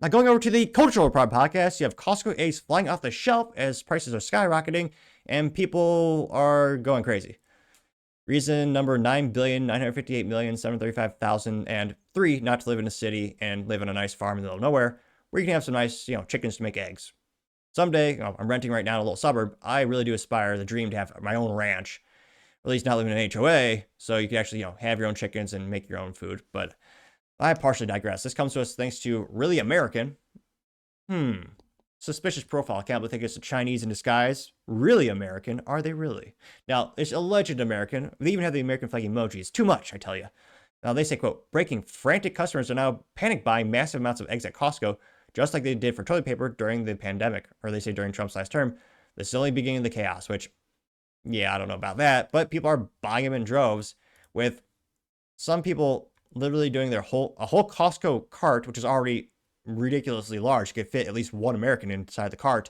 Now, going over to the Cultural Report podcast, you have Costco eggs flying off the shelf as prices are skyrocketing and people are going crazy. Reason number 9,958,735,003 not to live in a city and live on a nice farm in the middle of nowhere where you can have some nice, chickens to make eggs. Someday, I'm renting right now in a little suburb. I really do aspire the dream to have my own ranch, or at least not living in an HOA, so you can actually, have your own chickens and make your own food. But I partially digress. This comes to us thanks to Really American. Suspicious profile account, but I think it's a Chinese in disguise. Really American? Are they really? Now, it's alleged American. They even have the American flag emojis. Too much, I tell you. Now, they say, quote, breaking frantic customers are now panic buying massive amounts of eggs at Costco, just like they did for toilet paper during the pandemic, or they say during Trump's last term. This is only beginning of the chaos, which, yeah, I don't know about that, but people are buying them in droves, with some people literally doing a whole Costco cart, which is already ridiculously large, could fit at least one American inside the cart.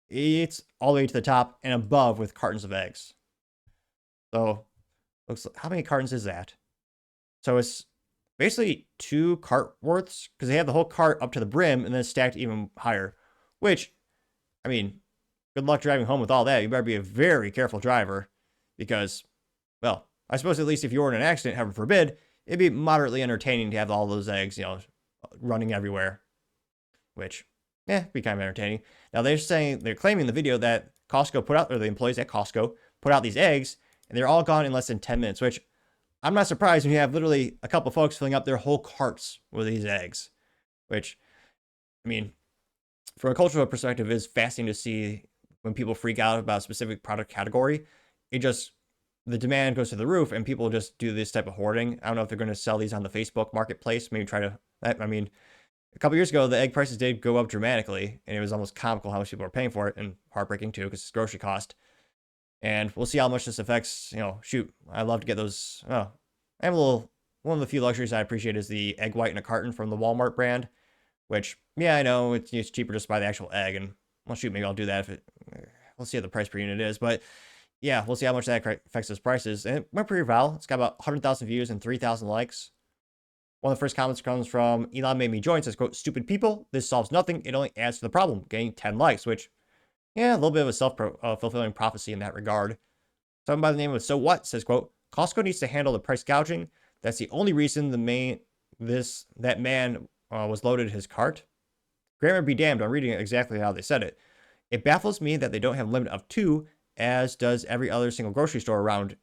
It's all the way to the top and above with cartons of eggs. So, looks like, how many cartons is that? So it's basically 2 cart worths, because they have the whole cart up to the brim and then stacked even higher. Which, I mean, good luck driving home with all that. You better be a very careful driver, because, well, I suppose at least if you were in an accident, heaven forbid, it'd be moderately entertaining to have all those eggs, running everywhere, which, be kind of entertaining. Now they're claiming in the video that Costco put out, or the employees at Costco put out these eggs, and they're all gone in less than 10 minutes, which I'm not surprised when you have literally a couple folks filling up their whole carts with these eggs, which, I mean, from a cultural perspective, is fascinating to see when people freak out about a specific product category. The demand goes to the roof and people just do this type of hoarding. I don't know if they're going to sell these on the Facebook marketplace, maybe try to, I mean, a couple years ago, the egg prices did go up dramatically, and it was almost comical how much people were paying for it, and heartbreaking too, because it's grocery cost. And we'll see how much this affects, shoot, I love to get those. Oh, I have one of the few luxuries I appreciate is the egg white in a carton from the Walmart brand, which, yeah, I know it's cheaper just to buy the actual egg, and, well, shoot, maybe I'll do that we'll see what the price per unit is, but yeah, we'll see how much that affects those prices. And it went pretty viral. It's got about 100,000 views and 3,000 likes. One of the first comments comes from Elon Made Me Join. It says, quote, stupid people, this solves nothing. It only adds to the problem, getting 10 likes, which, yeah, a little bit of a self-fulfilling prophecy in that regard. Someone by the name of So What says, quote, Costco needs to handle the price gouging. That's the only reason that man was loaded his cart. Grammar be damned, I'm reading it exactly how they said it. It baffles me that they don't have a limit of 2, as does every other single grocery store around.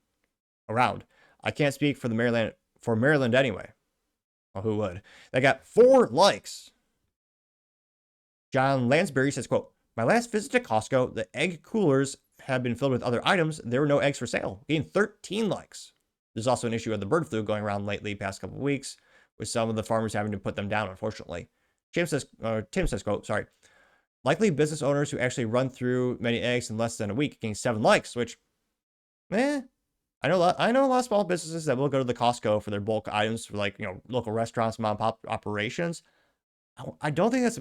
I can't speak for Maryland anyway. Well, who would? They got 4 likes. John Lansbury says, quote, my last visit to Costco, the egg coolers have been filled with other items. There were no eggs for sale. Gained 13 likes. There's also an issue of the bird flu going around lately past couple of weeks, with some of the farmers having to put them down, unfortunately. Tim says, quote, sorry. Likely business owners who actually run through many eggs in less than a week gain 7 likes, which, I know a lot of small businesses that will go to the Costco for their bulk items for local restaurants, mom and pop operations. I don't think that's,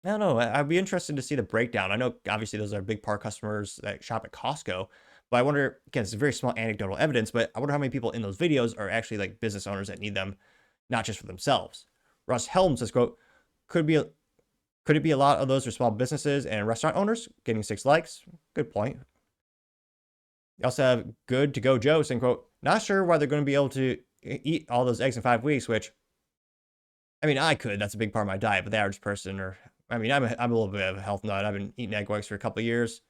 I don't know. I'd be interested to see the breakdown. I know obviously those are big part customers that shop at Costco, but I wonder, again, it's very small anecdotal evidence, but I wonder how many people in those videos are actually business owners that need them, not just for themselves. Russ Helms says, quote, could it be a lot of those are small businesses and restaurant owners getting 6 likes? Good point. You also have Good to Go Joe saying, quote, not sure why they're going to be able to eat all those eggs in 5 weeks, which, I mean, I could. That's a big part of my diet, but the average person, I'm a little bit of a health nut. I've been eating egg whites for a couple of years.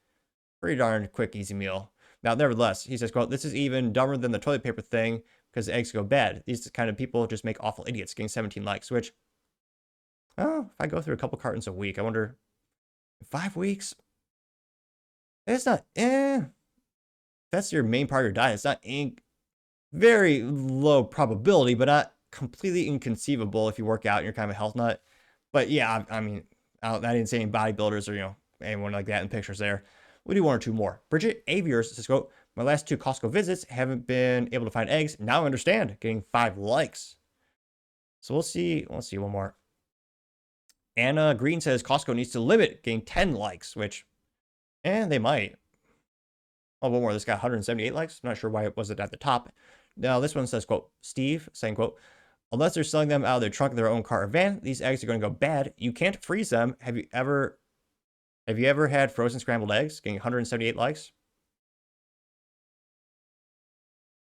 Pretty darn quick, easy meal. Now, nevertheless, he says, quote, this is even dumber than the toilet paper thing because the eggs go bad. These kind of people just make awful idiots, getting 17 likes, which, oh, if I go through a couple cartons a week, I wonder, 5 weeks? It's not, that's your main part of your diet. It's not very low probability, but not completely inconceivable if you work out and you're kind of a health nut. But yeah, I mean, I didn't see any bodybuilders or, anyone like that in pictures there. We'll do 1 or 2 more. Bridget Aviers says, quote, my last 2 Costco visits haven't been able to find eggs. Now I understand. Getting 5 likes. So we'll see. Let's see 1 more. Anna Green says Costco needs to limit getting 10 likes, which, they might. Oh, 1 more. This got 178 likes. I'm not sure why it wasn't at the top. Now, this one says, quote, Steve saying, quote, Unless they're selling them out of their trunk of their own car or van, these eggs are going to go bad. You can't freeze them. Have you ever had frozen scrambled eggs getting 178 likes?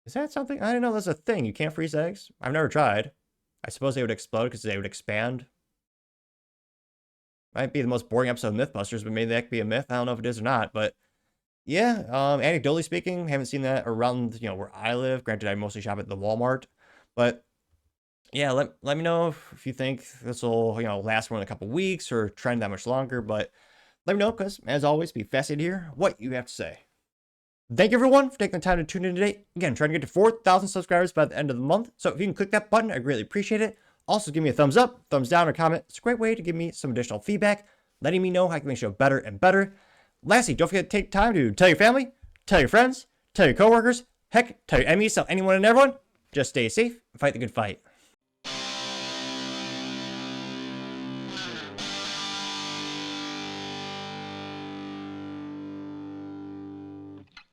Is that something? I didn't know that's a thing. You can't freeze eggs? I've never tried. I suppose they would explode because they would expand. Might be the most boring episode of Mythbusters, but maybe that could be a myth. I don't know if it is or not, but yeah, anecdotally speaking, haven't seen that around, where I live. Granted, I mostly shop at the Walmart, but yeah, let me know if you think this will, last more than a couple weeks or trend that much longer, but let me know because, as always, be fascinated to hear what you have to say. Thank you, everyone, for taking the time to tune in today. Again, trying to get to 4,000 subscribers by the end of the month, so if you can click that button, I greatly appreciate it. Also, give me a thumbs up, thumbs down, or comment. It's a great way to give me some additional feedback, letting me know how I can make the show better and better. Lastly, don't forget to take time to tell your family, tell your friends, tell your coworkers, heck, tell your enemies, tell anyone and everyone. Just stay safe and fight the good fight.